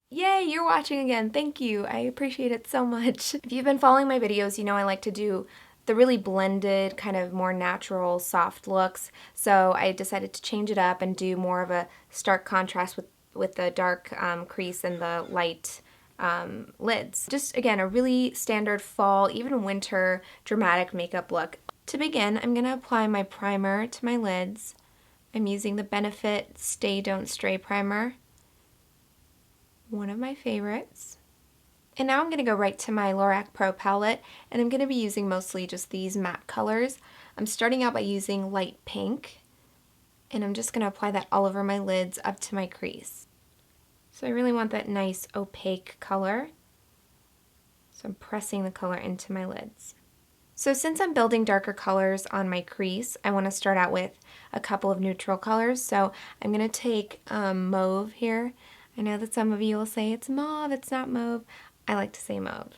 Yay, you're watching again. Thank you. I appreciate it so much. If you've been following my videos, you know I like to do the really blended, kind of more natural, soft looks. So I decided to change it up and do more of a stark contrast with the dark crease and the light lids. Just, again, a really standard fall, even winter, dramatic makeup look. To begin, I'm going to apply my primer to my lids. I'm using the Benefit Stay Don't Stray primer, one of my favorites. And now I'm going to go right to my LORAC Pro Palette, and I'm going to be using mostly just these matte colors. I'm starting out by using light pink, and I'm just going to apply that all over my lids up to my crease. So I really want that nice opaque color, so I'm pressing the color into my lids. So since I'm building darker colors on my crease, I want to start out with a couple of neutral colors. So I'm going to take mauve here. I know that some of you will say it's mauve, it's not mauve. I like to say mauve.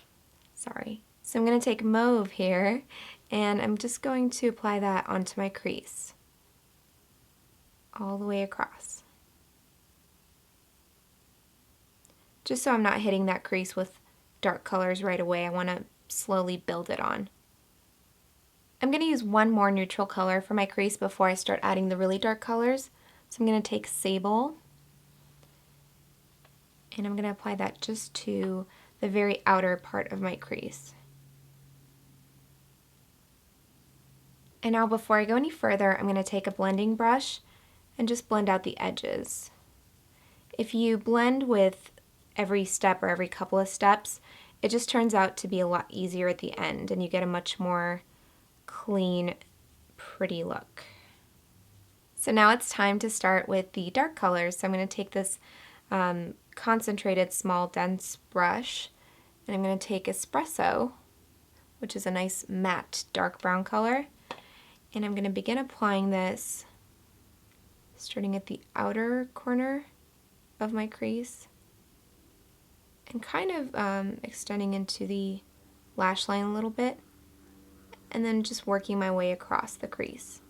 Sorry. So I'm going to take mauve here, and I'm just going to apply that onto my crease, all the way across. Just so I'm not hitting that crease with dark colors right away, I want to slowly build it on. I'm going to use one more neutral color for my crease before I start adding the really dark colors. So I'm going to take Sable, and I'm going to apply that just to the very outer part of my crease. And now before I go any further, I'm going to take a blending brush and just blend out the edges. If you blend with every step or every couple of steps, it just turns out to be a lot easier at the end, and you get a much more clean, pretty look. So now it's time to start with the dark colors. So I'm going to take this concentrated small dense brush, and I'm going to take Espresso, which is a nice matte dark brown color, and I'm going to begin applying this starting at the outer corner of my crease and kind of extending into the lash line a little bit, and then just working my way across the crease.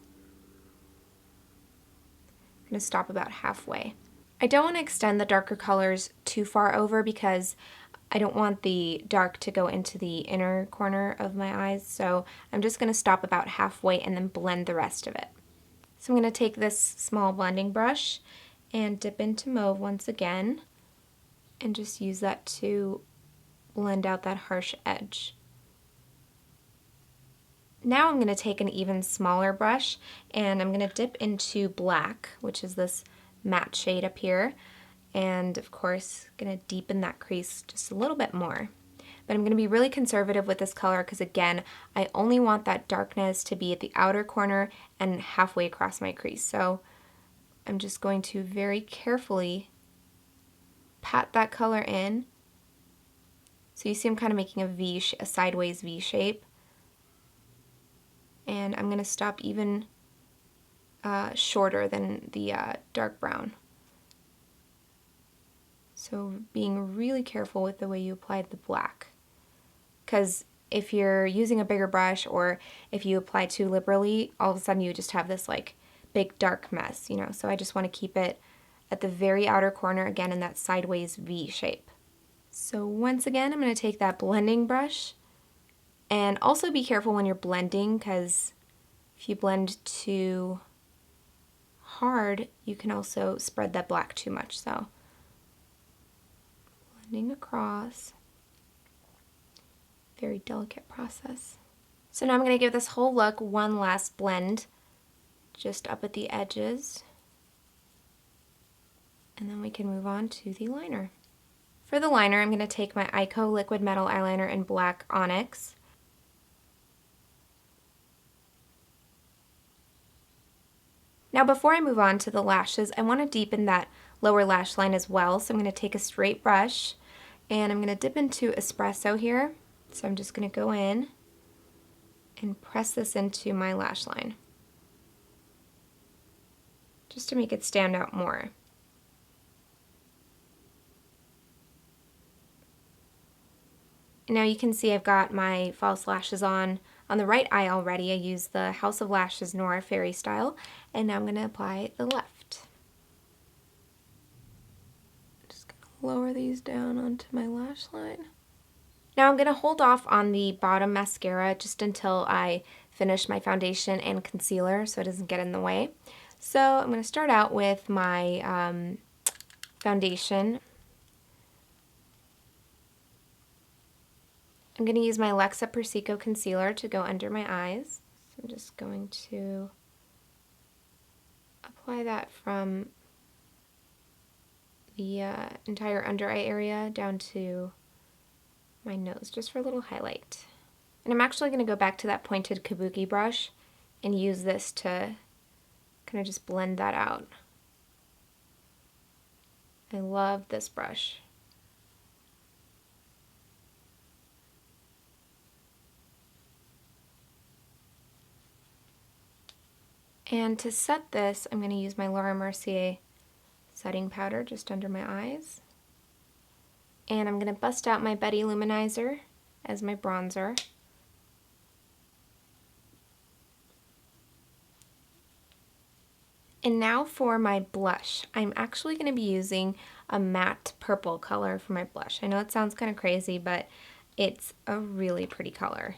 I'm going to stop about halfway. I don't want to extend the darker colors too far over because I don't want the dark to go into the inner corner of my eyes, so I'm just going to stop about halfway and then blend the rest of it. So I'm going to take this small blending brush and dip into mauve once again and just use that to blend out that harsh edge. Now I'm going to take an even smaller brush and I'm going to dip into black, which is this matte shade up here, and of course going to deepen that crease just a little bit more. But I'm going to be really conservative with this color because, again, I only want that darkness to be at the outer corner and halfway across my crease. So I'm just going to very carefully pat that color in. So you see I'm kind of making a sideways V shape. And I'm going to stop even shorter than the dark brown. So being really careful with the way you applied the black. Because if you're using a bigger brush or if you apply too liberally, all of a sudden you just have this like big dark mess, you know. So I just want to keep it at the very outer corner, again in that sideways V shape. So once again, I'm going to take that blending brush. And also be careful when you're blending, because if you blend too hard, you can also spread that black too much. So blending across, very delicate process. So now I'm going to give this whole look one last blend, just up at the edges, and then we can move on to the liner. For the liner, I'm going to take my Eyeko Liquid Metal Eyeliner in Black Onyx. Now before I move on to the lashes, I want to deepen that lower lash line as well, so I'm going to take a straight brush and I'm going to dip into Espresso here. So I'm just going to go in and press this into my lash line, just to make it stand out more. And now you can see I've got my false lashes on the right eye already. I used the House of Lashes Noir Fairy style, and now I'm going to apply the left. Just going to lower these down onto my lash line. Now I'm going to hold off on the bottom mascara just until I finish my foundation and concealer so it doesn't get in the way. So I'm going to start out with my foundation. I'm going to use my Alexa Persico concealer to go under my eyes. So I'm just going to apply that from the entire under eye area down to my nose, just for a little highlight. And I'm actually going to go back to that pointed kabuki brush and use this to kind of just blend that out. I love this brush. And to set this, I'm going to use my Laura Mercier setting powder just under my eyes. And I'm going to bust out my Betty LouManizer as my bronzer. And now for my blush. I'm actually going to be using a matte purple color for my blush. I know it sounds kind of crazy, but it's a really pretty color.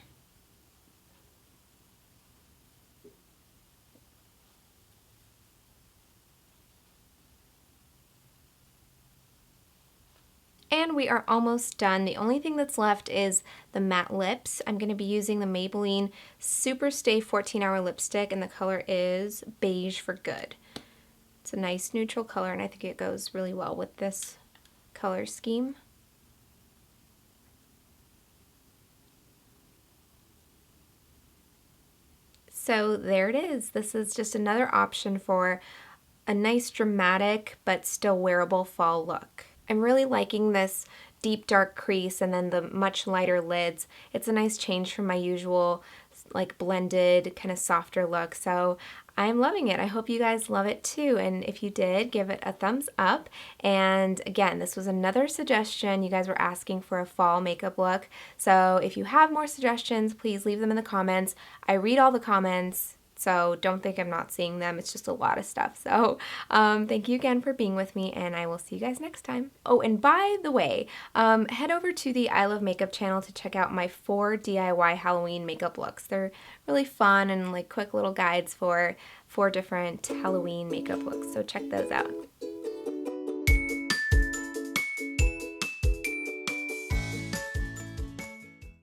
And we are almost done. The only thing that's left is the matte lips. I'm going to be using the Maybelline Super Stay 14-Hour Lipstick, and the color is Beige for Good. It's a nice neutral color, and I think it goes really well with this color scheme. So there it is. This is just another option for a nice dramatic but still wearable fall look. I'm really liking this deep dark crease and then the much lighter lids. It's a nice change from my usual like blended kind of softer look, so I'm loving it. I hope you guys love it too, and if you did, give it a thumbs up. And again, this was another suggestion. You guys were asking for a fall makeup look, so if you have more suggestions, please leave them in the comments. I read all the comments, so don't think I'm not seeing them. It's just a lot of stuff. So thank you again for being with me, and I will see you guys next time. Oh, and by the way, head over to the I Love Makeup channel to check out my 4 DIY Halloween makeup looks. They're really fun and like quick little guides for 4 different Halloween makeup looks, so check those out.